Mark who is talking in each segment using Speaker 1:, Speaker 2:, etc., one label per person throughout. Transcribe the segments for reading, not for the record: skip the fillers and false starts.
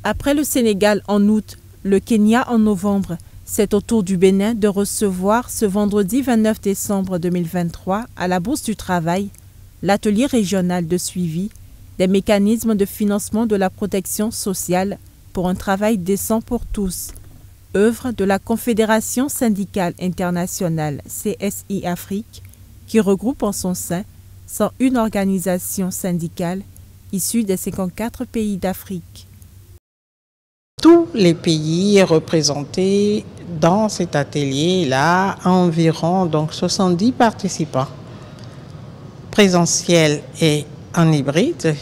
Speaker 1: Après le Sénégal en août, le Kenya en novembre, c'est au tour du Bénin de recevoir ce vendredi 29 décembre 2023 à la Bourse du Travail l'atelier régional de suivi des mécanismes de financement de la protection sociale pour un travail décent pour tous, œuvre de la Confédération syndicale internationale CSI Afrique, qui regroupe en son sein 101 organisations syndicales issues des 54 pays d'Afrique.
Speaker 2: Tous les pays représentés dans cet atelier-là, environ donc 70 participants, présentiels et en hybride,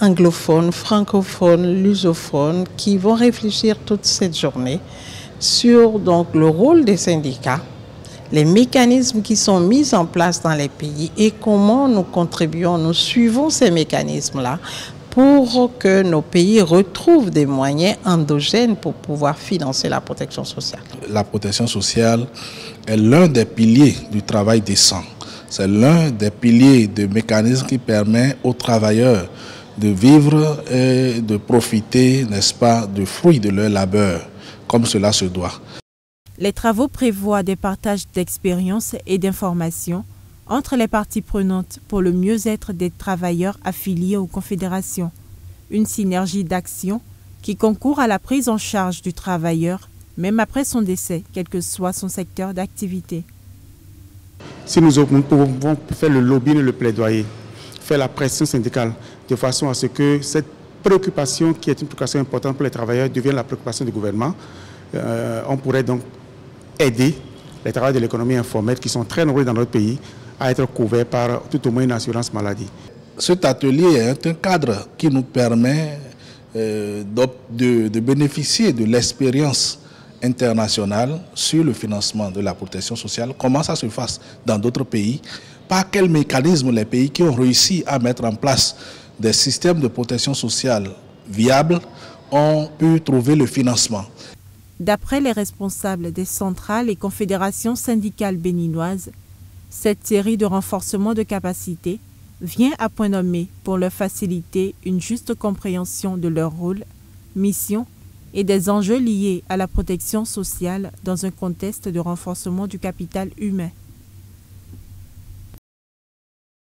Speaker 2: anglophones, francophones, lusophones, qui vont réfléchir toute cette journée sur donc le rôle des syndicats, les mécanismes qui sont mis en place dans les pays et comment nous contribuons, nous suivons ces mécanismes-là pour que nos pays retrouvent des moyens endogènes pour pouvoir financer la protection sociale.
Speaker 3: La protection sociale est l'un des piliers du travail décent. C'est l'un des piliers de mécanismes qui permet aux travailleurs de vivre et de profiter, n'est-ce pas, du fruit de leur labeur, comme cela se doit.
Speaker 1: Les travaux prévoient des partages d'expériences et d'informations entre les parties prenantes pour le mieux-être des travailleurs affiliés aux confédérations. Une synergie d'action qui concourt à la prise en charge du travailleur, même après son décès, quel que soit son secteur d'activité.
Speaker 4: Si nous pouvons faire le lobbying et le plaidoyer, faire la pression syndicale, de façon à ce que cette préoccupation, qui est une préoccupation importante pour les travailleurs, devienne la préoccupation du gouvernement, on pourrait donc aider les travailleurs de l'économie informelle, qui sont très nombreux dans notre pays, à être couverts par tout au moins une assurance maladie.
Speaker 3: Cet atelier est un cadre qui nous permet de bénéficier de l'expérience internationale sur le financement de la protection sociale, comment ça se passe dans d'autres pays, par quels mécanismes les pays qui ont réussi à mettre en place des systèmes de protection sociale viables ont pu trouver le financement.
Speaker 1: D'après les responsables des centrales et confédérations syndicales béninoises, cette série de renforcement de capacités vient à point nommé pour leur faciliter une juste compréhension de leur rôle, mission et des enjeux liés à la protection sociale dans un contexte de renforcement du capital humain.